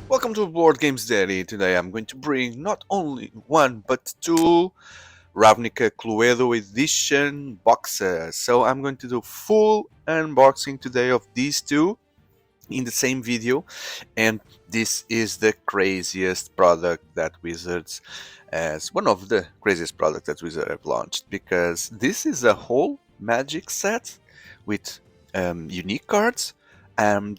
Welcome to Board Games Daily. Today I'm going to bring not only one but two Ravnica Cluedo edition boxes. So I'm going to do full unboxing today of these two in the same video, and this is the craziest product that Wizards, as one of the craziest products that Wizards have launched, because this is a whole Magic set with unique cards and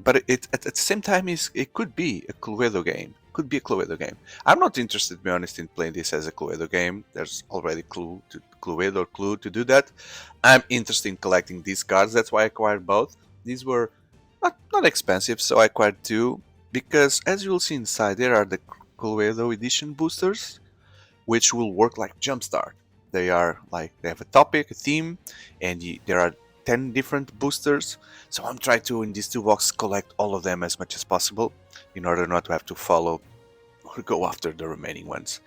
but at the same time it could be a Cluedo game. Could be a Cluedo game. I'm not interested, to be honest, in playing this as a Cluedo game. There's already Clue to do that. I'm interested in collecting these cards. That's why I acquired both. These were not expensive, so I acquired two because, as you will see inside, there are the Cluedo edition boosters, which will work like Jumpstart. They are like they have a topic, a theme, and there are 10 different boosters. So I'm trying to, in these two boxes, collect all of them as much as possible in order not to have to follow or go after the remaining ones.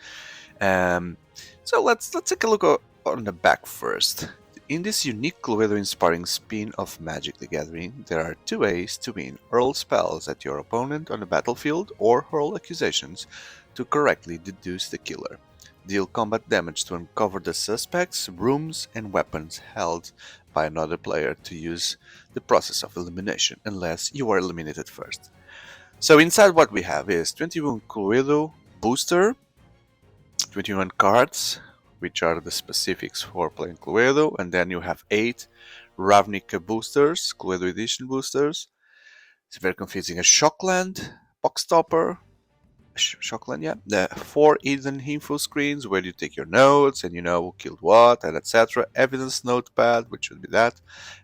So let's take a look on the back first. In this unique Cluedo-inspiring spin of Magic the Gathering, there are two ways to win: hurl spells at your opponent on the battlefield or hurl accusations to correctly deduce the killer. Deal combat damage to uncover the suspects, rooms, and weapons held by another player to use the process of elimination, unless you are eliminated first. So inside what we have is 21 Cluedo booster, 21 cards, which are the specifics for playing Cluedo, and then you have 8 Ravnica boosters, Cluedo edition boosters. It's very confusing. A Shockland, Box Stopper, Shockland, yeah. The 4 hidden info screens where you take your notes and you know who killed what and etc. Evidence Notepad, which would be that.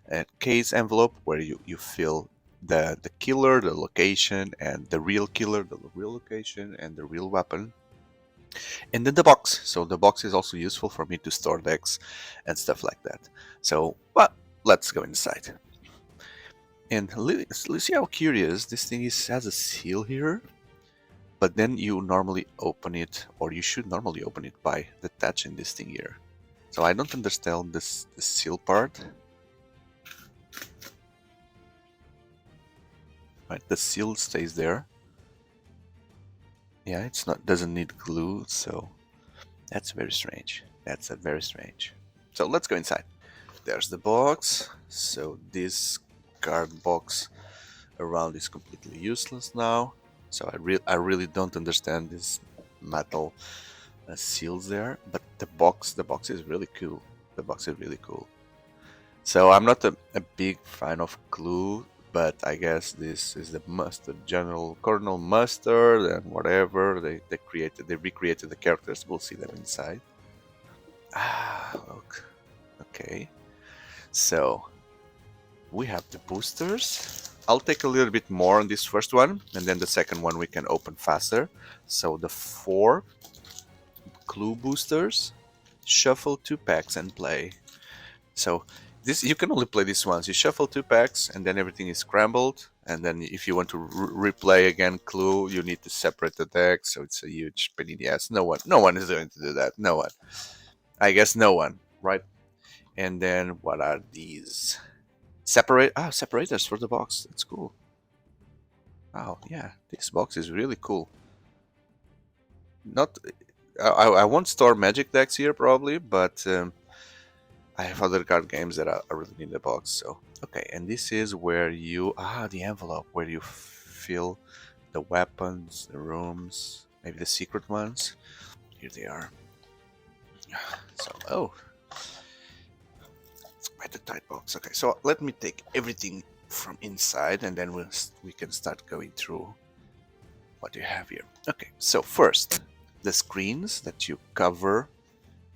And case envelope where you fill the killer, the location, and the real killer, the real location, and the real weapon. And then the box. So the box is also useful for me to store decks and stuff like that. So, well, let's go inside. And let's see how curious this thing is. Has a seal here, but then you normally open it, or you should normally open it by detaching this thing here. So I don't understand this seal part. Right, the seal stays there. Yeah, it's not doesn't need glue, so that's very strange. That's very strange. So let's go inside. There's the box. So this card box around is completely useless now. So I really don't understand this metal seals there, but the box is really cool. The box is really cool. So I'm not a big fan of glue, but I guess this is the mustard, general kernel mustard and whatever they recreated the characters. We'll see them inside. Look, okay. So we have the boosters. I'll take a little bit more on this first one, and then the second one we can open faster. So the 4 clue boosters, shuffle 2 packs and play. So this you can only play this once. You shuffle 2 packs and then everything is scrambled, and then if you want to replay again clue, you need to separate the deck, so it's a huge pain in the ass. No one is going to do that. No one. I guess no one, right? And then what are these? Separators for the box. That's cool. Oh yeah, this box is really cool. Not, I won't store Magic decks here probably, but I have other card games that I really need the box. So okay, and this is where you the envelope where you fill the weapons, the rooms, maybe the secret ones. Here they are. So quite a tight box. Okay, so let me take everything from inside, and then we can start going through what you have here. Okay, so first, the screens that you cover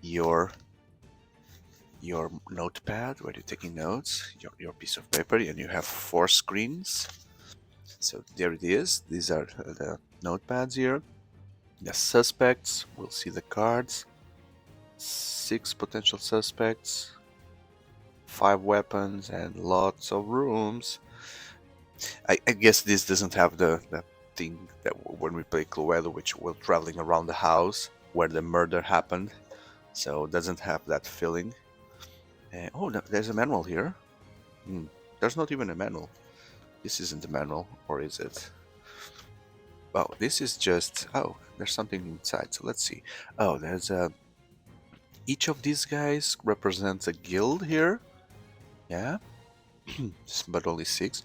your notepad where you're taking notes, your piece of paper, and you have 4 screens. So there it is. These are the notepads here. The suspects, we'll see the cards. 6 potential suspects, 5 weapons, and lots of rooms. I guess this doesn't have the thing that when we play Cluedo, which we're traveling around the house where the murder happened, so it doesn't have that feeling. Oh, there's a manual here. There's not even a manual. This isn't a manual, or is it? Oh, this is just... Oh, there's something inside, so let's see. Oh, there's a... Each of these guys represents a guild here. Yeah, but only 6.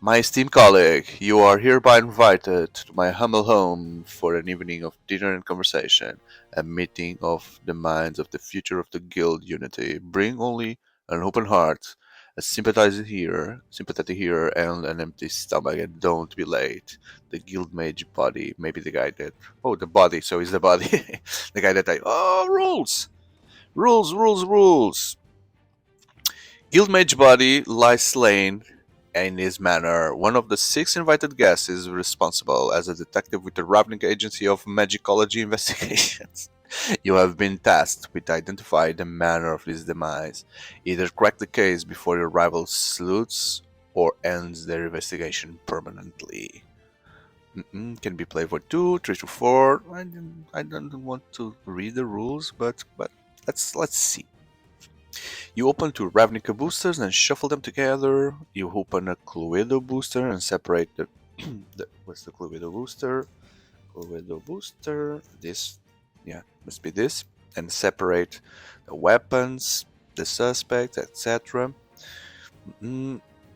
My esteemed colleague, you are hereby invited to my humble home for an evening of dinner and conversation, a meeting of the minds of the future of the guild unity. Bring only an open heart, a sympathetic here, and an empty stomach, and don't be late. The guild mage body, maybe the guy that... Oh, the body, so he's the body. The guy that I... Oh, rules! Rules, rules, rules! Guildmage body lies slain in his manner. One of the 6 invited guests is responsible as a detective with the Ravnica Agency of Magicology Investigations. You have been tasked with identifying the manner of his demise. Either crack the case before your rival salutes or ends their investigation permanently. Can be played for 2, 3 to 4. I don't want to read the rules, but let's see. You open 2 Ravnica boosters and shuffle them together. You open a Cluedo booster and separate the... what's the Cluedo booster? Cluedo booster. This. Yeah, must be this. And separate the weapons, the suspects, etc.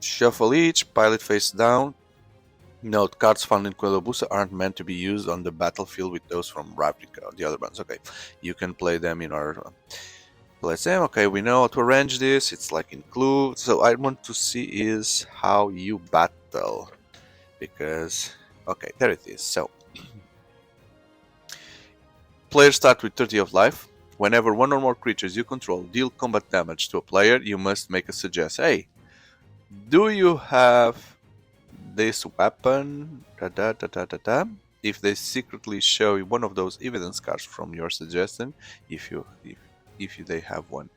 Shuffle each, pile it face down. Note, cards found in Cluedo booster aren't meant to be used on the battlefield with those from Ravnica, the other ones. Okay, you can play them in our... Let's say, okay, we know how to arrange this, it's like in Clue. So I want to see is how you battle. Because, okay, there it is. So, players start with 30 of life. Whenever one or more creatures you control deal combat damage to a player, you must make a suggestion. Hey, do you have this weapon? Da, da, da, da, da, da. If they secretly show you one of those evidence cards from your suggestion, if they have one.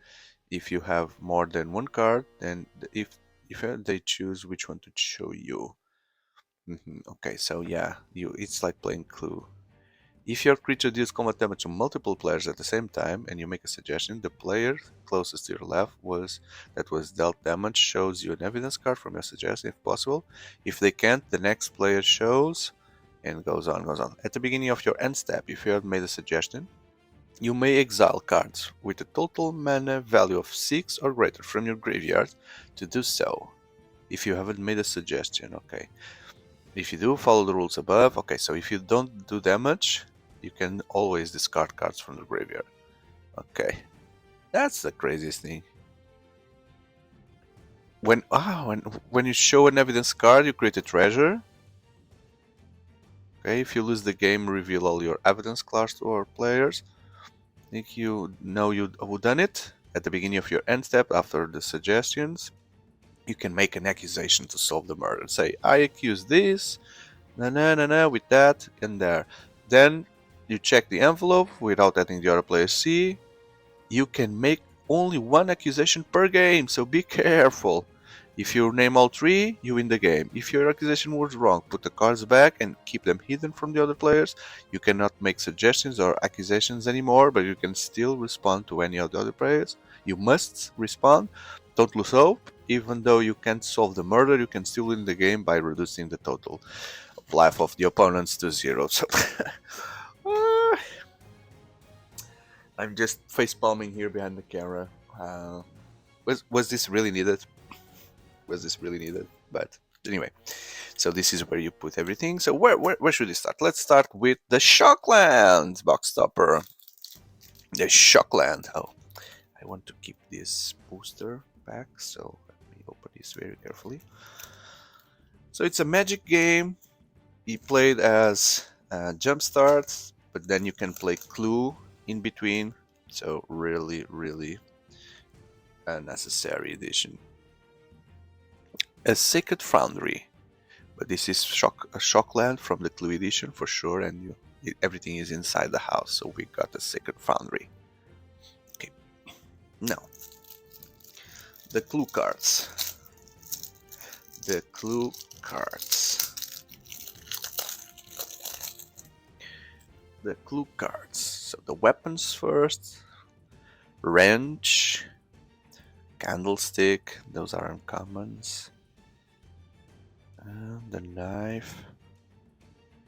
If you have more than one card, then if they choose which one to show you. Okay, so yeah, it's like playing Clue. If your creature deals combat damage to multiple players at the same time, and you make a suggestion, the player closest to your left that was dealt damage shows you an evidence card from your suggestion if possible. If they can't, the next player shows, and goes on, goes on. At the beginning of your end step, if you have made a suggestion, you may exile cards with a total mana value of 6 or greater from your graveyard to do so. If you haven't made a suggestion, okay. If you do, follow the rules above. Okay, so if you don't do damage, you can always discard cards from the graveyard. Okay, that's the craziest thing. When you show an evidence card, you create a treasure. Okay, if you lose the game, reveal all your evidence cards to our players. I think you know who done it. At the beginning of your end step, after the suggestions, you can make an accusation to solve the murder. Say, I accuse this, with that and there. Then you check the envelope without letting the other player see. You can make only 1 accusation per game, so be careful. If you name all 3, you win the game. If your accusation was wrong, put the cards back and keep them hidden from the other players. You cannot make suggestions or accusations anymore, but you can still respond to any of the other players. You must respond. Don't lose hope. Even though you can't solve the murder, you can still win the game by reducing the total of life of the opponents to 0. So I'm just face palming here behind the camera. Was this really needed? Was this really needed? But anyway, so this is where you put everything. So where should we start? Let's start with the Shockland box stopper. The Shockland. Oh, I want to keep this booster back, so let me open this very carefully. So it's a magic game. You played as Jumpstart, but then you can play Clue in between. So really, really a necessary addition. A Sacred Foundry, but this is a Shockland from the Clue edition for sure, and everything is inside the house, so we got a Sacred Foundry. Okay, now the Clue cards. The Clue cards. The Clue cards. So the weapons first. Wrench. Candlestick. Those are uncommons. The knife.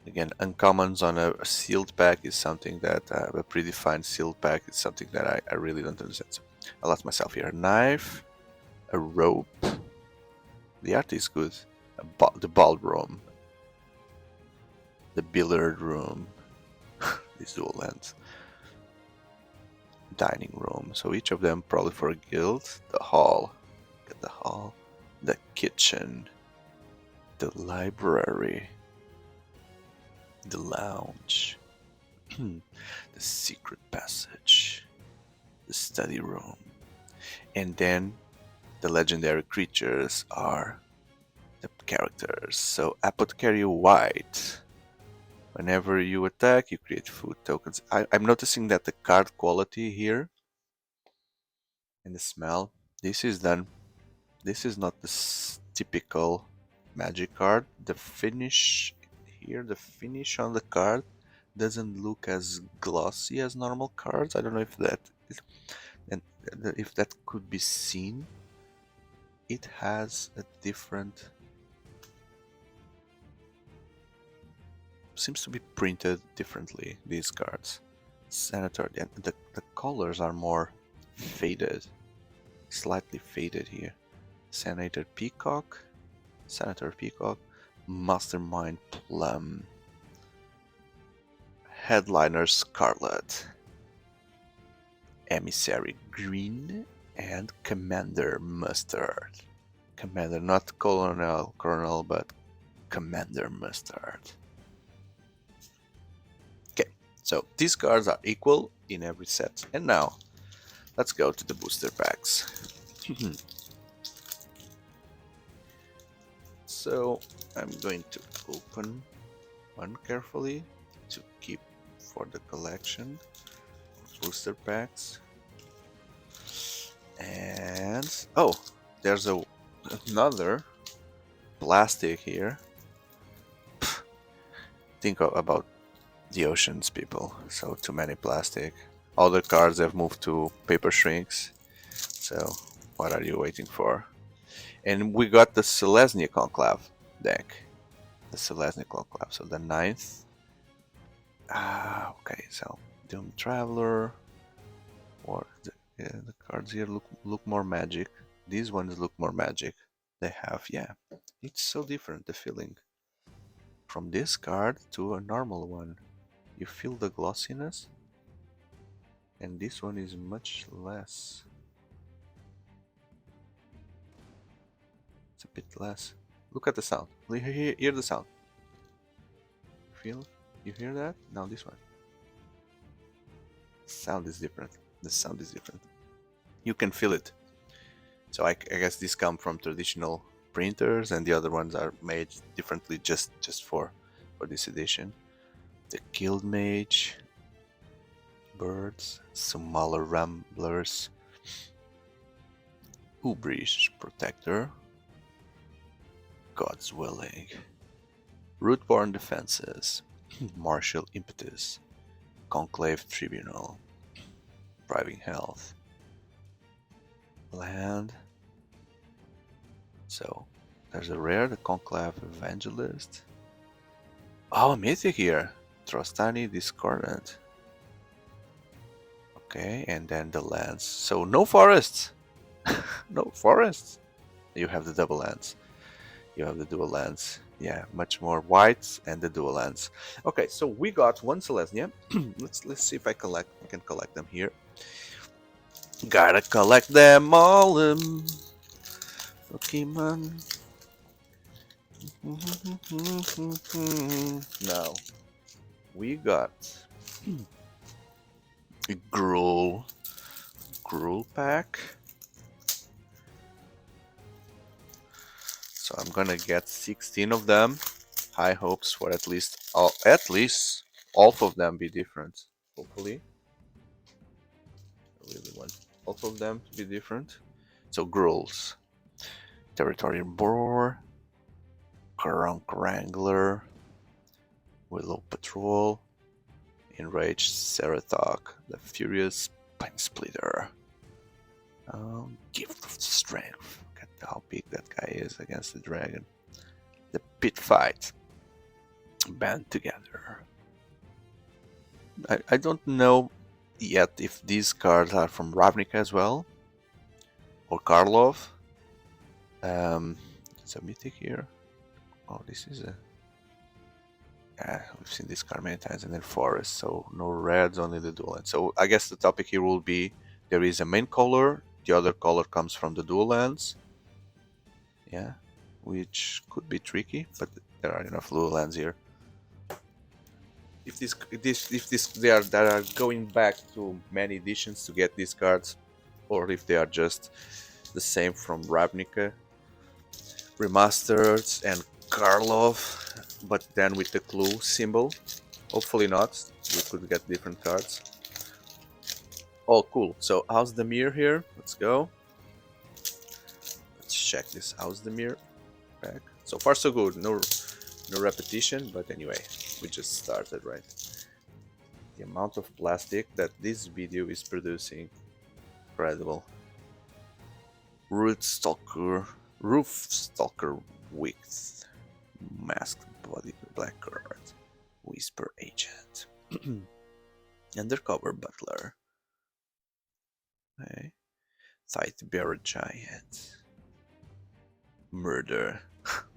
Again, uncommons on a sealed pack is something that a predefined sealed pack is something that I really don't understand. So I lost myself here. A knife, a rope. The art is good. The ballroom, the billiard room. These dual lands. Dining room. So each of them probably for a guild. The hall. Get the hall. The kitchen. The library. The lounge. The secret passage. The study room. And then the legendary creatures are the characters. So Apothecary White. Whenever you attack, you create food tokens. I'm noticing that the card quality here and the smell, this is done. This is not the typical magic card. The finish here, the finish on the card doesn't look as glossy as normal cards. I don't know if that is, and if that could be seen. It has a different, seems to be printed differently, these cards. Senator, and the colors are more faded, slightly faded here. Senator Peacock, Mastermind Plum, Headliner Scarlet, Emissary Green, and Commander Mustard. Commander, not Colonel, but Commander Mustard. Okay, so these cards are equal in every set. And now, let's go to the booster packs. So, I'm going to open one carefully to keep for the collection of booster packs. And, oh, there's another plastic here. Think about the oceans, people. So too many plastic. All the cards have moved to paper shrinks. So what are you waiting for? And we got the Selesnya Conclave deck. The Selesnya Conclave. So the 9th. Okay, so Doom Traveler. Or the cards here look more magic. These ones look more magic. They have, yeah. It's so different, the feeling. From this card to a normal one. You feel the glossiness. And this one is much less. It's a bit less. Look at the sound. Hear the sound. Feel? You hear that? Now this one. Sound is different. The sound is different. You can feel it. So I guess these come from traditional printers, and the other ones are made differently just for this edition. The Guild Mage, Birds, smaller Ramblers, Ubrish Protector, God's Willing, Rootborn Defenses, Martial Impetus, Conclave Tribunal, Driving Health, Land. So there's a rare, the Conclave Evangelist. Oh, a mythic here, Trostani Discordant. Okay, and then the lands. So no forests. No forests. You have the double lands. You have the dual lands. Yeah, much more whites and the dual lands. Okay, so we got one Selesnya. let's see if I can collect them here. Gotta collect them all. Pokemon. Now we got a Gruul pack. So I'm gonna get 16 of them. High hopes for at least all of them be different. Hopefully, I really want all of them to be different. So Gruuls, Territorial Boar, Karunk Wrangler, Willow Patrol, Enraged Cerathok, the Furious Pine Splitter, Gift of Strength. Look at how big that guy is against the dragon. The Pit Fight, band together. I don't know yet if these cards are from Ravnica as well, or Karlov. It's a mythic here. Oh, this is a... we've seen this card many times, and then forest, so no reds, only the dual lands. So I guess the topic here will be there is a main color, the other color comes from the dual lands. Yeah, which could be tricky, but there are enough dual lands here. If they are going back to many editions to get these cards, or if they are just the same from Ravnica remastered and Karlov, but then with the clue symbol. Hopefully not. We could get different cards. Oh, cool. So how's the mirror here? Let's go. Let's check this. How's the mirror back? So far so good. No repetition, but anyway, we just started, right? The amount of plastic that this video is producing, incredible. Roof Stalker width, masked body black card, whisper agent, undercover butler, okay. Tight bearer giant, murder.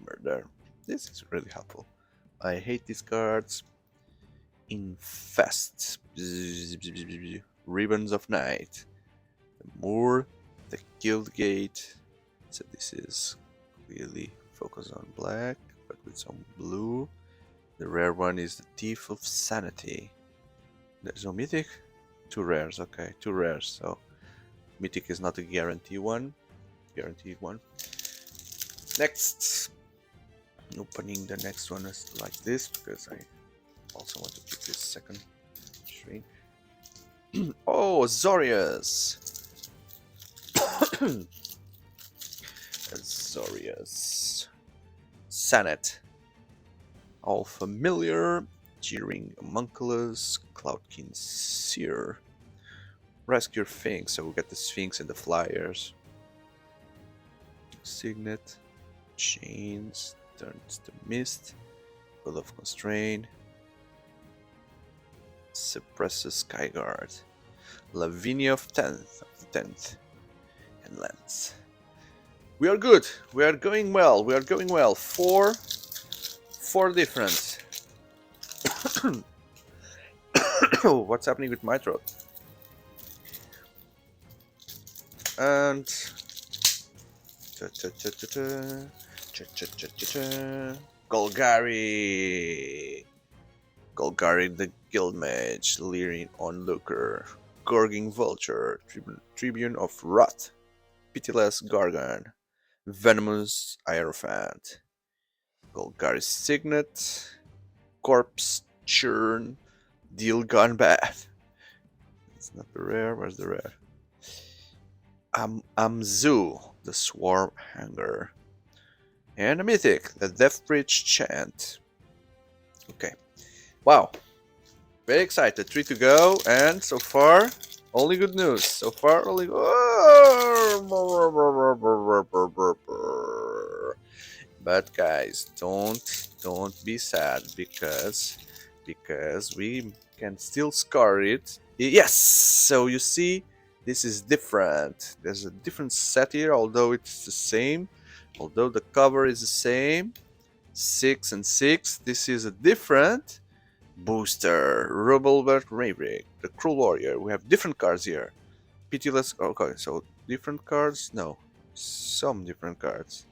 Murder. This is really helpful. I hate these cards. Infest, ribbons of night, the moor, the guild gate. So this is clearly focused on black, but with some blue. The rare one is the Thief of Sanity. There's no mythic? 2 rares, okay, 2 rares. So mythic is not a guaranteed one. Next, opening the next one is like this because I also want to pick this second shrink. Oh, Azorius! Azorius. Sanet. All familiar. Jeering Homunculus. Cloudkin Seer. Rescue Sphinx, so we got the Sphinx and the Flyers. Signet. Chains. Turns to Mist. Will of Constraint. Suppresses Skyguard. Lavinia of 10th. And Lance. We are good. We are going well. 4 different. What's happening with my throat? And Golgari the Guild Mage, Leering Onlooker, Gorging Vulture, Tribune of Rot, Pitiless Gargan, Venomous Hierophant, Golgari Signet, Corpse Churn, Deal Gun Bath. It's not the rare, where's the rare? Amzu, the Swarm Hanger. And a mythic, the Death Bridge Chant. Okay. Wow. Very excited. 3 to go, and so far, only good news. So far, only. But guys, don't be sad because we can still scar it. Yes. So you see, this is different. There's a different set here, although it's the same. Although the cover is the same. 6 and 6. This is a different booster. Rubelbert Ravrik, the Cruel Warrior. We have different cards here. Pitiless. Okay, so different cards? No. Some different cards.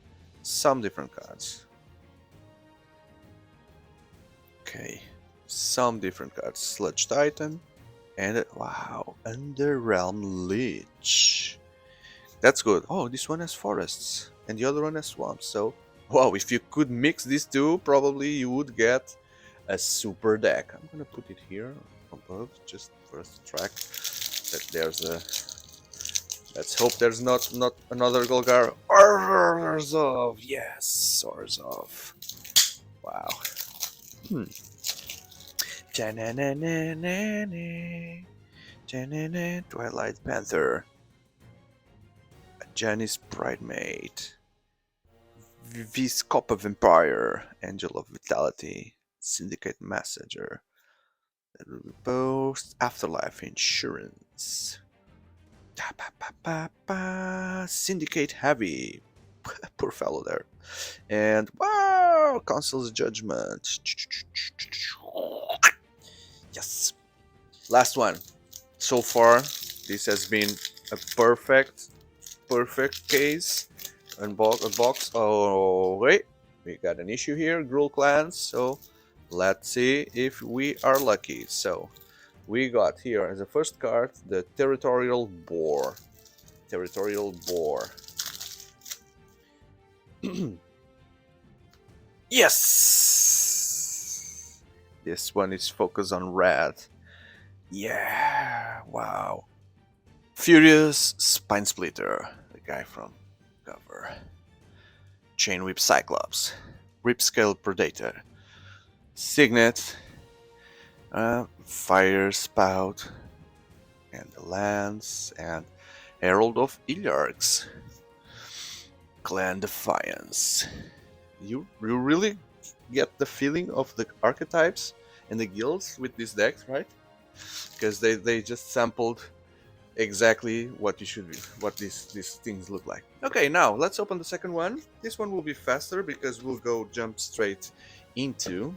Okay. Some different cards. Sludge Titan. And wow, Underrealm Lich. That's good. Oh, this one has forests, and the other one has swamps. So, wow, if you could mix these two, probably you would get a super deck. I'm gonna put it here above, just for us to track that there's a. Let's hope there's not another Golgar. Orzhov, yes, Orzhov. Wow. Twilight Panther, Janice Bridemaid, Viscopa Vampire, Angel of Vitality, Syndicate Messenger. That will be post. Afterlife Insurance. Syndicate Heavy. Poor fellow there. And wow, Council's Judgment. Yes. Last one. So far, this has been a perfect case. Unbox. Oh wait, we got an issue here. Gruul clans. So let's see if we are lucky. So we got here as a first card the Territorial Boar. Territorial Boar. Yes! This one is focused on red. Yeah, wow. Furious Spine Splitter, the guy from cover. Chain Whip Cyclops. Ripscale Predator. Signet. Fire Spout. And the Lance. And Herald of Ilarx. Clan Defiance. You really get the feeling of the archetypes and the guilds with this deck, right? Because they just sampled exactly what these things look like. Okay, now let's open the second one. This one will be faster because we'll jump straight into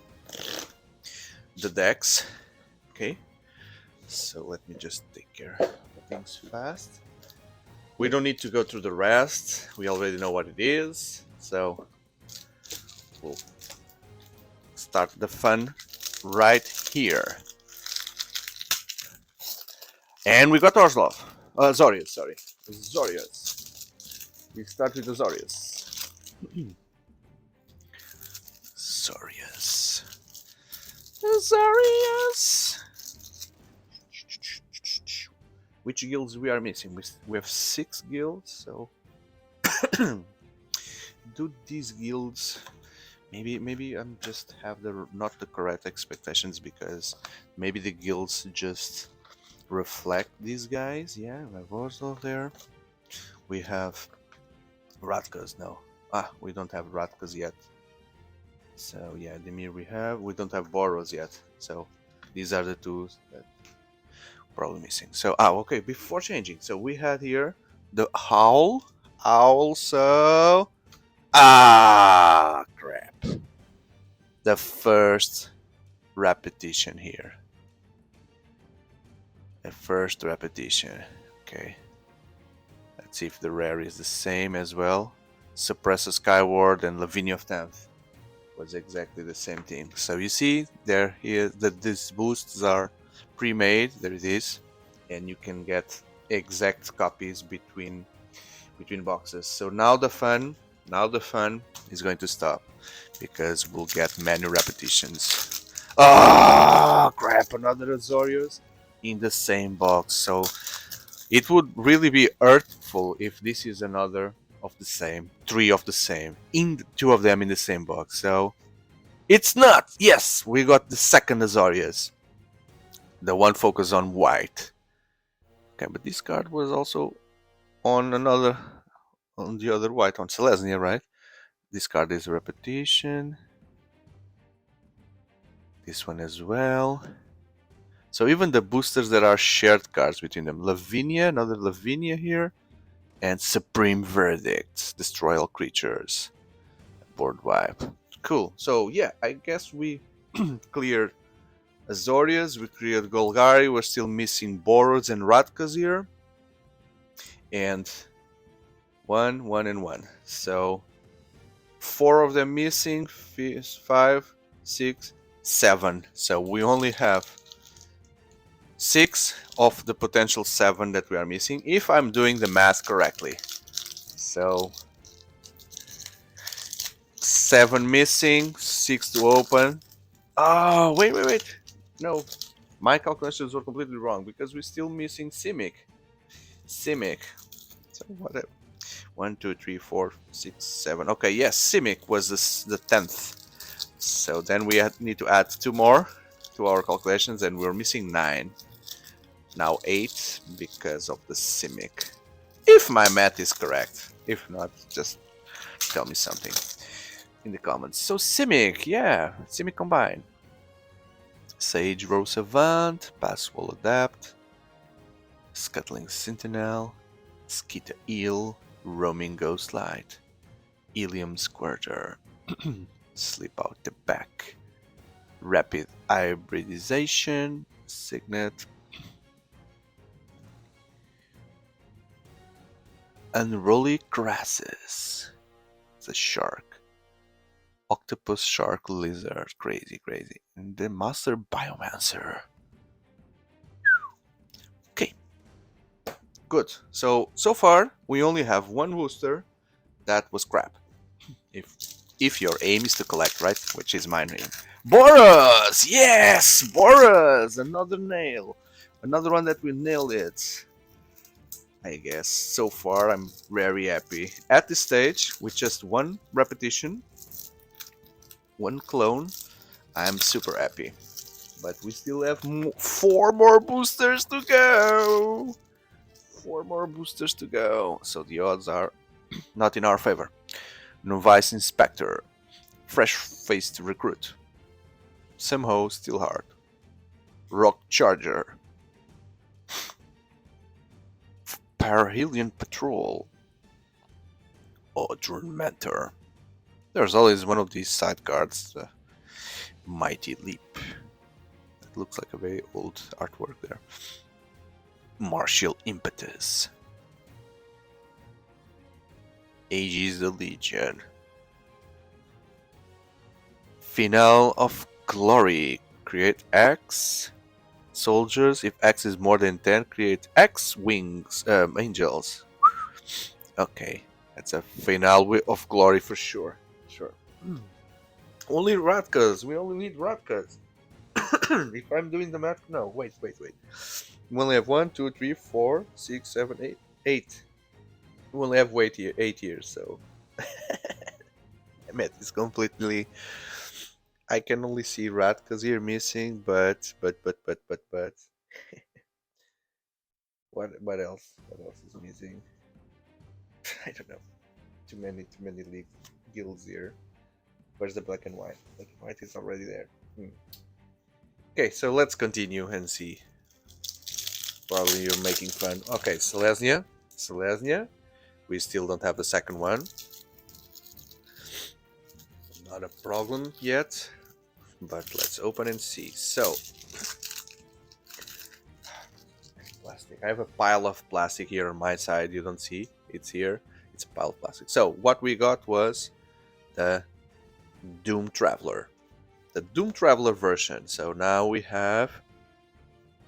the decks. Okay, so let me just take care of things fast. We don't need to go through the rest. We already know what it is, so we'll start the fun right here. And we got Orzhov. Zorius, sorry. Zorius. We start with the Zorius. Zorius. Zorius. Which guilds we are missing? We have 6 guilds, so do these guilds maybe I'm just have not the correct expectations, because maybe the guilds just reflect these guys. Yeah, we have Orzhov there. We have Ratkas. No, we don't have Ratkas yet. So yeah, Demir we don't have Boros yet. So these are the two that probably missing. So okay, before changing, so we had here the Owl. So crap. The first repetition here. The first repetition. Okay. Let's see if the rare is the same as well. Suppressor Skyward and Lavinia of 10th was exactly the same thing. So you see there here that these boosts are pre-made. There it is, and you can get exact copies between boxes. So now the fun is going to stop, because we'll get many repetitions. Crap! Another Azorius in the same box. So it would really be hurtful if this is another of the same, 3 of the same, 2 of them in the same box. So it's not. Yes, we got the second Azorius, the one focused on white. Okay, but this card was also on the other white, on Selesnya, right? This card is a repetition. This one as well. So even the boosters that are shared cards between them. Lavinia, another Lavinia here. And Supreme Verdict. Destroy all creatures. Board wipe. Cool. So yeah, I guess we cleared Azorius, we cleared Golgari. We're still missing Boros and Ratkas here. And 1, 1, and 1. So 4 of them missing. 5, 6, 7. So we only have 6 of the potential 7 that we are missing, if I'm doing the math correctly. So 7 missing, 6 to open. Oh, wait. No, my calculations were completely wrong, because we're still missing Simic. So whatever. 1, 2, 3, 4, 6, 7. Okay, yes, Simic was the 10th. So then we need to add 2 more to our calculations, and we're missing 9. Now 8 because of the Simic. If my math is correct. If not, just tell me something in the comments. So Simic, yeah, Simic Combine. Sage Row Savant, Passwall Adapt, Scuttling Sentinel, Skita Eel, Roaming Ghostlight, Ilium Squirter, Slip Out the Back, Rapid Hybridization, Signet, Unruly Grasses. It's a shark. Octopus, shark, lizard, crazy. And the Master Biomancer. Okay, good. So far we only have one booster that was crap. If your aim is to collect, right? Which is my aim. Boros! Yes! Boros! Another nail. Another one that will nail it. I guess. So far I'm very happy. At this stage, with just one repetition, one clone, I'm super happy. But we still have 4 more boosters to go. 4 more boosters to go. So the odds are not in our favor. Novice Inspector. Fresh-faced Recruit. Somehow still hard. Rock Charger. Parhelion Patrol. Odrun Mentor. There's always one of these side cards. Mighty Leap. That looks like a very old artwork there. Martial Impetus. Aegis the Legion. Finale of Glory. Create X soldiers. If X is more than 10, create X wings, angels. Okay, that's a Finale of Glory for sure. Sure. Only Ratkas. We only need Ratkas. If I'm doing the math, no. Wait. We only have 1, 2, 3, 4, 6, 7, 8. 8. We only have 8 years, so math is completely. I can only see Ratkas here missing, but what else? What else is missing? I don't know. Too many guilds here. Where's the black and white? Black and white is already there. Okay, so let's continue and see. Probably you're making fun. Okay, Selesnya. We still don't have the second one. Not a problem yet. But let's open and see. So, plastic. I have a pile of plastic here on my side. You don't see. It's here. It's a pile of plastic. So, what we got was the Doom Traveler. The Doom Traveler version. So now we have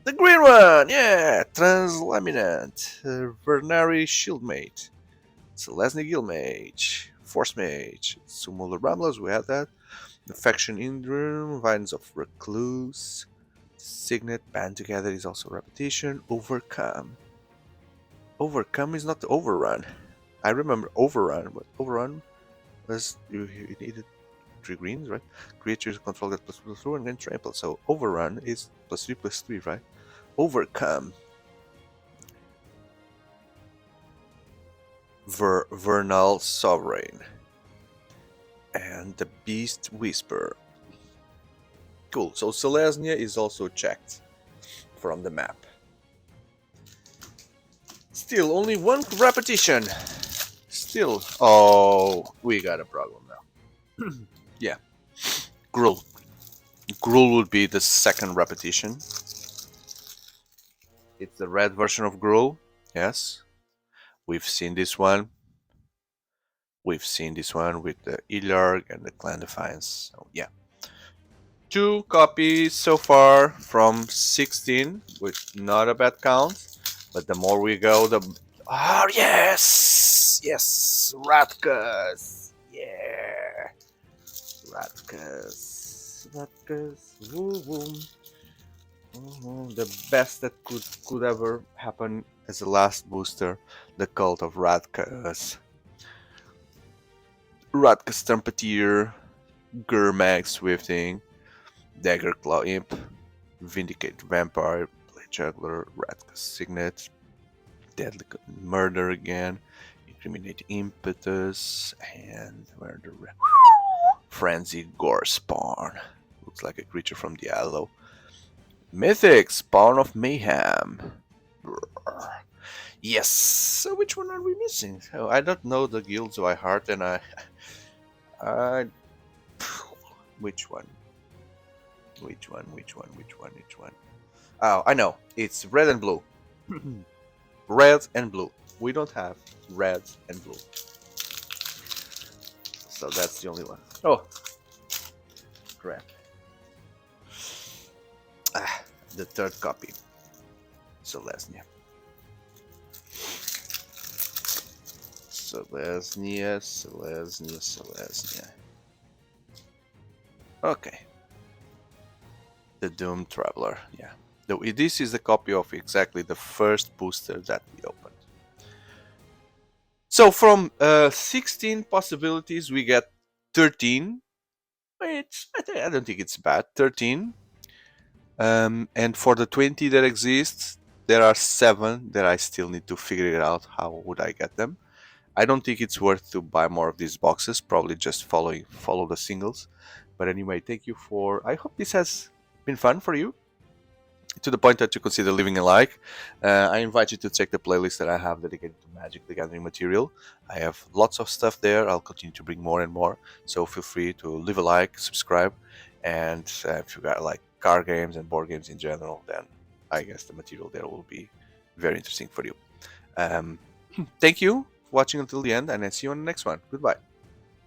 the green one! Yeah! Translaminant, Vernari Shieldmate, Selesnya Guildmage, Force Mage, Sumular Ramblers, we had that. Infection Indrum, Vines of Recluse, Signet, Band Together is also repetition. Overcome. Overcome is not the Overrun. I remember Overrun, but Overrun was you needed 3 greens, right? Creatures control that +2 and then trample. So Overrun is +3/+3, right? Overcome. Vernal Sovereign. And the Beast Whisper. Cool. So Selesnya is also checked from the map. Still only 1 repetition. Still. Oh, we got a problem now. Yeah. Gruul. Gruul would be the second repetition. It's the red version of Gruul. Yes. We've seen this one. We've seen this one with the Ilarg and the Clan Defiance. So, yeah. 2 copies so far from 16, which not a bad count. But the more we go, the... Oh, yes! Yes! Ratkas! Yeah! Ratkas. Woo woo. The best that could ever happen as a last booster, the Cult of Ratkas. Ratkas Trumpeteer, Gurmag Swifting, Dagger Claw Imp, Vindicate Vampire, Blade Juggler, Ratkas Signet, Deadly Murder again, Incriminate Impetus, and where the Frenzy Gore Spawn. Looks like a creature from Diablo. Mythic, Spawn of Mayhem. Brr. Yes. So which one are we missing? Oh, I don't know the guilds by heart, and I. Which one? Which one? Which one? Which one? Which one? Oh, I know. It's red and blue. Red and blue. We don't have red and blue, so that's the only one. Oh, crap. Ah, the third copy. Selesnya. Selesnya, Selesnya, Selesnya. Okay. The Doom Traveler, yeah. This is the copy of exactly the first booster that we opened. So from 16 possibilities, we get 13. Which I don't think it's bad. 13. And for the 20 that exists, there are 7 that I still need to figure it out. How would I get them? I don't think it's worth to buy more of these boxes. Probably just follow the singles. But anyway, thank you for. I hope this has been fun for you, to the point that you consider leaving a like. I invite you to check the playlist that I have dedicated to Magic the Gathering material. I have lots of stuff there. I'll continue to bring more and more. So feel free to leave a like, subscribe, and if you got like card games and board games in general, then I guess the material there will be very interesting for you. Thank you for watching until the end, and I'll see you on the next one. Goodbye.